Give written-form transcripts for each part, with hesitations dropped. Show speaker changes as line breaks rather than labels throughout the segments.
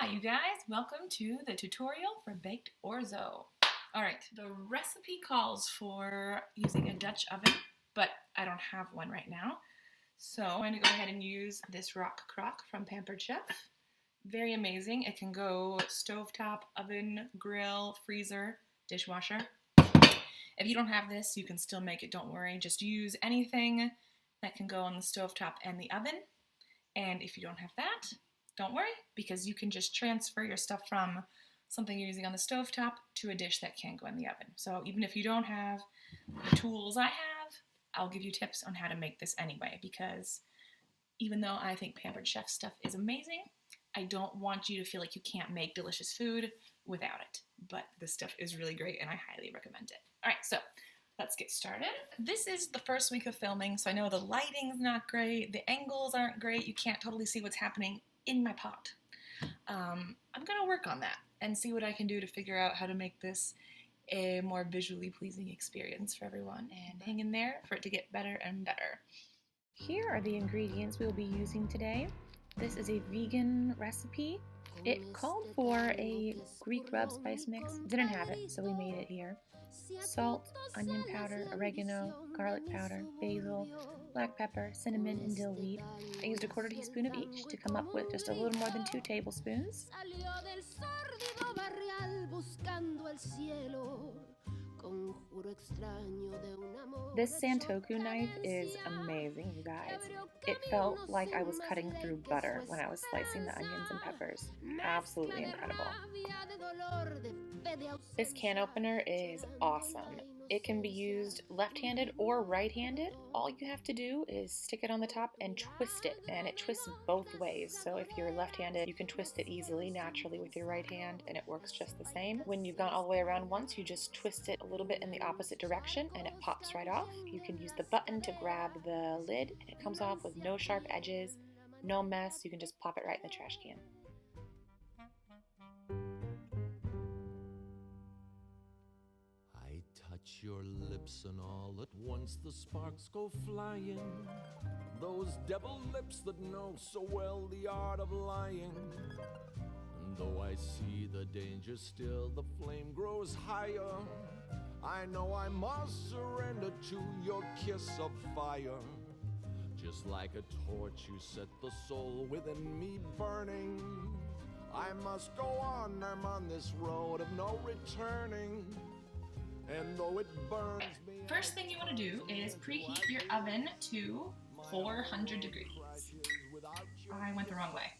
Hi you guys, welcome to the tutorial for baked orzo. Alright, the recipe calls for using a Dutch oven, but I don't have one right now. So I'm going to go ahead and use this rock crock from Pampered Chef. Very amazing. It can go stovetop, oven, grill, freezer, dishwasher. If you don't have this, you can still make it, don't worry. Just use anything that can go on the stovetop and the oven. And if you don't have that, don't worry, because you can just transfer your stuff from something you're using on the stovetop to a dish that can go in the oven. So even if you don't have the tools I have, I'll give you tips on how to make this anyway, because even though I think Pampered Chef stuff is amazing, I don't want you to feel like you can't make delicious food without it. But this stuff is really great and I highly recommend it. All right, so let's get started. This is the first week of filming, so I know the lighting's not great, the angles aren't great, you can't totally see what's happening in my pot. I'm gonna work on that and see what I can do to figure out how to make this a more visually pleasing experience for everyone, and hang in there for it to get better and better. Here are the ingredients we will be using today. This is a vegan recipe. It called for a Greek rub spice mix. Didn't have it, so we made it here. Salt, onion powder, oregano, garlic powder, basil, black pepper, cinnamon, and dill weed. I used a 1/4 teaspoon of each to come up with just a little more than 2 tablespoons. This Santoku knife is amazing, you guys. It felt like I was cutting through butter when I was slicing the onions and peppers. Absolutely incredible. This can opener is awesome. It can be used left-handed or right-handed. All you have to do is stick it on the top and twist it, and it twists both ways. So if you're left-handed, you can twist it easily, naturally with your right hand, and it works just the same. When you've gone all the way around once, you just twist it a little bit in the opposite direction, and it pops right off. You can use the button to grab the lid, and it comes off with no sharp edges, no mess. You can just pop it right in the trash can.
Touch your lips and all at once the sparks go flying. Those devil lips that know so well the art of lying. And though I see the danger still, the flame grows higher. I know I must surrender to your kiss of fire. Just like a torch you set the soul within me burning. I must go on, I'm on this road of no returning. And though it burns me.
First thing you want to do is preheat your oven to 400 degrees. I went the wrong way.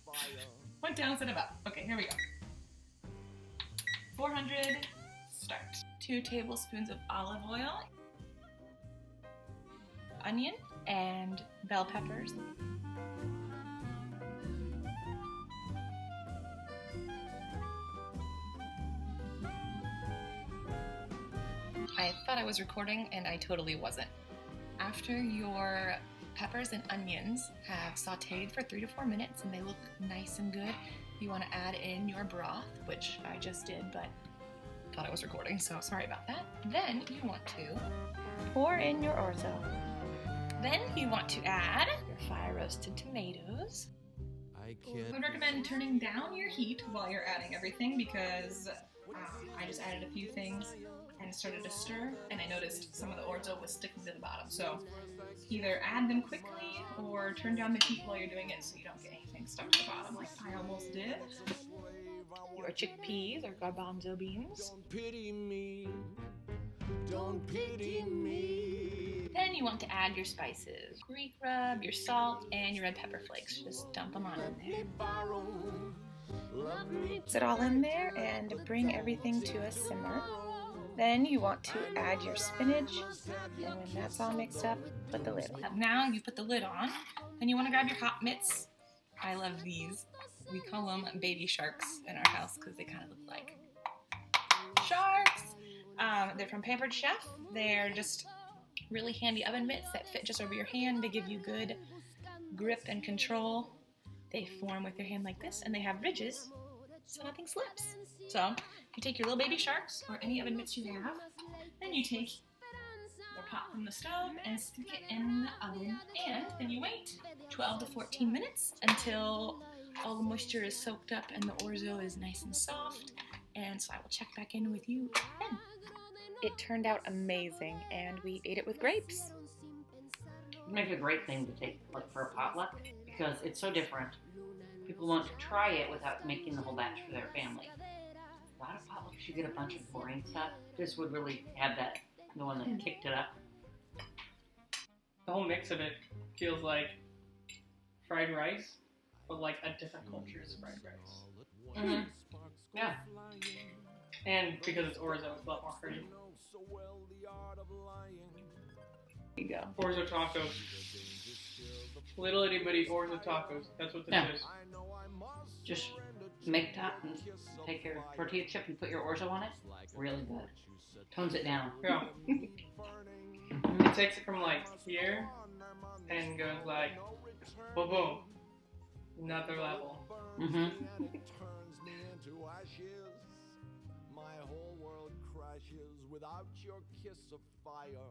Went down instead of up. Okay, here we go. 400, start. 2 tablespoons of olive oil, onion, and bell peppers. I thought I was recording and I totally wasn't. After your peppers and onions have sauteed for 3 to 4 minutes and they look nice and good, you want to add in your broth, which I just did, but thought I was recording, so sorry about that. Then you want to pour in your orzo. Then you want to add your fire roasted tomatoes. I would recommend turning down your heat while you're adding everything, because I just added a few things and started to stir, and I noticed some of the orzo was sticking to the bottom. So either add them quickly or turn down the heat while you're doing it so you don't get anything stuck to the bottom like I almost did. Your chickpeas or garbanzo beans.
Don't pity me. Don't pity me.
Then you want to add your spices. Greek rub, your salt, and your red pepper flakes. Just dump them on in there. Mix it all in there and bring everything to a simmer. Then you want to add your spinach, and when that's all mixed up, put the lid on. Now you put the lid on, then you want to grab your hot mitts. I love these. We call them baby sharks in our house because they kind of look like sharks. They're from Pampered Chef. They're just really handy oven mitts that fit just over your hand. They give you good grip and control. They form with your hand like this, and they have ridges so nothing slips. So you take your little baby sharks or any oven mitts you have, then you take your pot from the stove and stick it in the oven, and then you wait 12 to 14 minutes until all the moisture is soaked up and the orzo is nice and soft. And so I will check back in with you then. It turned out amazing, and we ate it with grapes.
It makes a great thing to take like for a potluck because it's so different. People want to try it without making the whole batch for their family. A lot of potlucks you get a bunch of boring stuff. This would really have that, the one that kicked it up.
The whole mix of it feels like fried rice, but like a different culture's fried rice.
Mm-hmm. Yeah.
And because it's Orzo, it's a lot more hearty.
There you go.
Orzo tacos. Little itty bitty Orzo tacos. That's what this is.
Just make take your tortilla chip and put your Orzo on it. Really good. Tones it down.
Yeah. It takes it from like here and goes like boom boom. Another level.
Mm-hmm.
My whole world crashes without your kiss of fire.